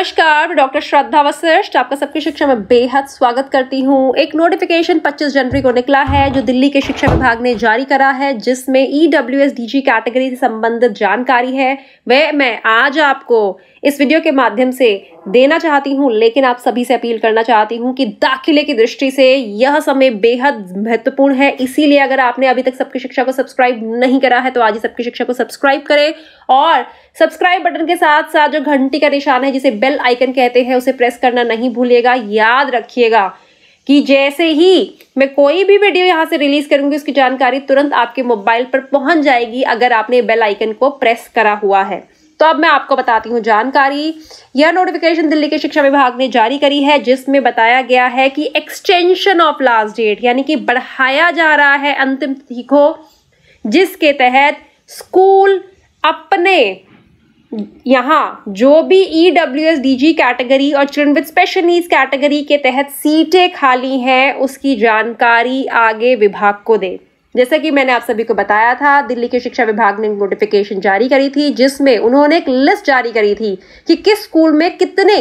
नमस्कार, मैं डॉक्टर श्रद्धा वशिष्ठ आपका सबकी शिक्षा में बेहद स्वागत करती हूँ। एक नोटिफिकेशन 25 जनवरी को निकला है जो दिल्ली के शिक्षा विभाग ने जारी करा है, जिसमें EWS DG कैटेगरी से संबंधित जानकारी है वह मैं आज आपको इस वीडियो के माध्यम से देना चाहती हूँ। लेकिन आप सभी से अपील करना चाहती हूँ कि दाखिले की दृष्टि से यह समय बेहद महत्वपूर्ण है। इसीलिए अगर आपने अभी तक सबकी शिक्षा को सब्सक्राइब नहीं करा है तो आज ही सबकी शिक्षा को सब्सक्राइब करें और सब्सक्राइब बटन के साथ साथ जो घंटी का निशान है जिसे बेल आइकन कहते हैं उसे प्रेस करना नहीं भूलिएगा। याद रखिएगा कि जैसे ही मैं कोई भी वीडियो यहाँ से रिलीज करूंगी उसकी जानकारी तुरंत आपके मोबाइल पर पहुंच जाएगी अगर आपने बेल आइकन को प्रेस करा हुआ है। तो अब मैं आपको बताती हूँ जानकारी। यह नोटिफिकेशन दिल्ली के शिक्षा विभाग ने जारी करी है, जिसमें बताया गया है कि एक्सटेंशन ऑफ लास्ट डेट यानी कि बढ़ाया जा रहा है अंतिम तिथि को, जिसके तहत स्कूल अपने यहाँ जो भी EWS DG कैटेगरी और children with special needs category के तहत सीटें खाली हैं उसकी जानकारी आगे विभाग को दे। जैसा कि मैंने आप सभी को बताया था, दिल्ली के शिक्षा विभाग ने नोटिफिकेशन जारी करी थी जिसमें उन्होंने एक लिस्ट जारी करी थी कि किस स्कूल में कितने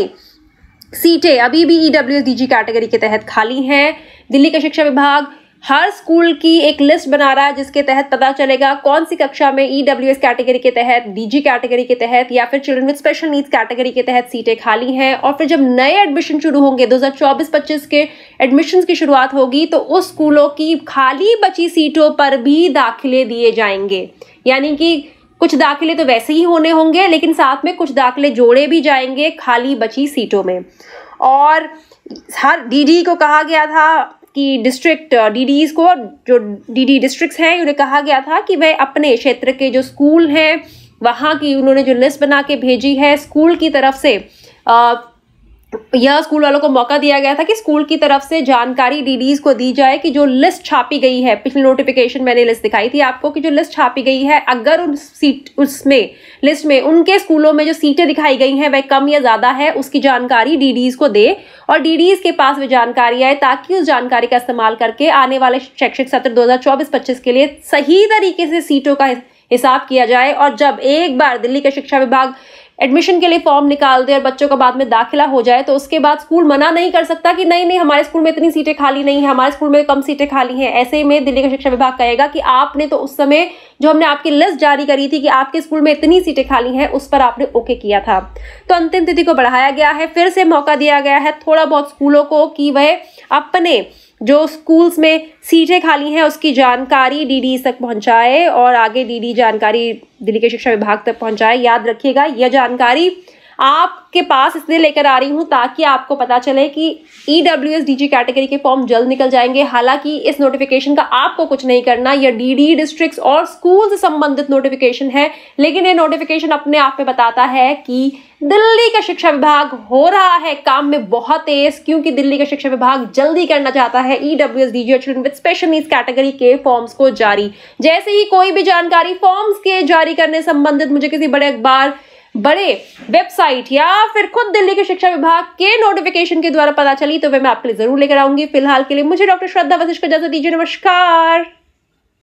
सीटें अभी भी EWS DG कैटेगरी के तहत खाली हैं। दिल्ली का शिक्षा विभाग हर स्कूल की एक लिस्ट बना रहा है जिसके तहत पता चलेगा कौन सी कक्षा में EWS कैटेगरी के तहत, DG कैटेगरी के तहत या फिर children with special needs category के तहत सीटें खाली हैं। और फिर जब नए एडमिशन शुरू होंगे 2024-25 के एडमिशन्स की शुरुआत होगी तो उस स्कूलों की खाली बची सीटों पर भी दाखिले दिए जाएंगे। यानी कि कुछ दाखिले तो वैसे ही होने होंगे लेकिन साथ में कुछ दाखिले जोड़े भी जाएंगे खाली बची सीटों में। और हर DD को कहा गया था कि डिस्ट्रिक्ट DDs को, जो DD डिस्ट्रिक्ट्स हैं उन्हें कहा गया था कि वह अपने क्षेत्र के जो स्कूल हैं वहाँ की उन्होंने जो लिस्ट बना के भेजी है स्कूल की तरफ से, यह स्कूल वालों को मौका दिया गया था कि स्कूल की तरफ से जानकारी DDs को दी जाए कि जो लिस्ट छापी गई है, पिछले नोटिफिकेशन मैंने लिस्ट दिखाई थी आपको कि जो लिस्ट छापी गई है अगर उसमें लिस्ट में उनके स्कूलों में जो सीटें दिखाई गई हैं वह कम या ज्यादा है उसकी जानकारी DDs को दे और DDs के पास वह जानकारी आए ताकि उस जानकारी का इस्तेमाल करके आने वाले शैक्षिक सत्र 2024-25 के लिए सही तरीके से सीटों का हिसाब किया जाए। और जब एक बार दिल्ली का शिक्षा विभाग एडमिशन के लिए फॉर्म निकाल दे और बच्चों का बाद में दाखिला हो जाए तो उसके बाद स्कूल मना नहीं कर सकता कि नहीं हमारे स्कूल में इतनी सीटें खाली नहीं है, हमारे स्कूल में कम सीटें खाली हैं। ऐसे में दिल्ली का शिक्षा विभाग कहेगा कि आपने तो उस समय जो हमने आपकी लिस्ट जारी करी थी कि आपके स्कूल में इतनी सीटें खाली हैं उस पर आपने ओके किया था। तो अंतिम तिथि को बढ़ाया गया है, फिर से मौका दिया गया है थोड़ा बहुत स्कूलों को कि वह अपने जो स्कूल्स में सीटें खाली हैं उसकी जानकारी DD तक पहुंचाए और आगे DD जानकारी दिल्ली के शिक्षा विभाग तक पहुंचाए। याद रखिएगा यह जानकारी आपके पास इसलिए लेकर आ रही हूं ताकि आपको पता चले कि EWS DG कैटेगरी के फॉर्म जल्द निकल जाएंगे। हालांकि इस नोटिफिकेशन का आपको कुछ नहीं करना, यह DD डिस्ट्रिक्ट्स और स्कूल से संबंधित नोटिफिकेशन है, लेकिन ये नोटिफिकेशन अपने आप में बताता है कि दिल्ली का शिक्षा विभाग हो रहा है काम में बहुत तेज, क्योंकि दिल्ली का शिक्षा विभाग जल्दी करना चाहता है EWS DG और children with special needs category के फॉर्म्स को जारी। जैसे ही कोई भी जानकारी फॉर्म्स के जारी करने संबंधित मुझे किसी बड़े अखबार, बड़े वेबसाइट या फिर खुद दिल्ली के शिक्षा विभाग के नोटिफिकेशन के द्वारा पता चली तो वह मैं आपके लिए जरूर लेकर आऊंगी। फिलहाल के लिए मुझे डॉक्टर श्रद्धा वशिष्ठ को इजाजत दीजिए। नमस्कार।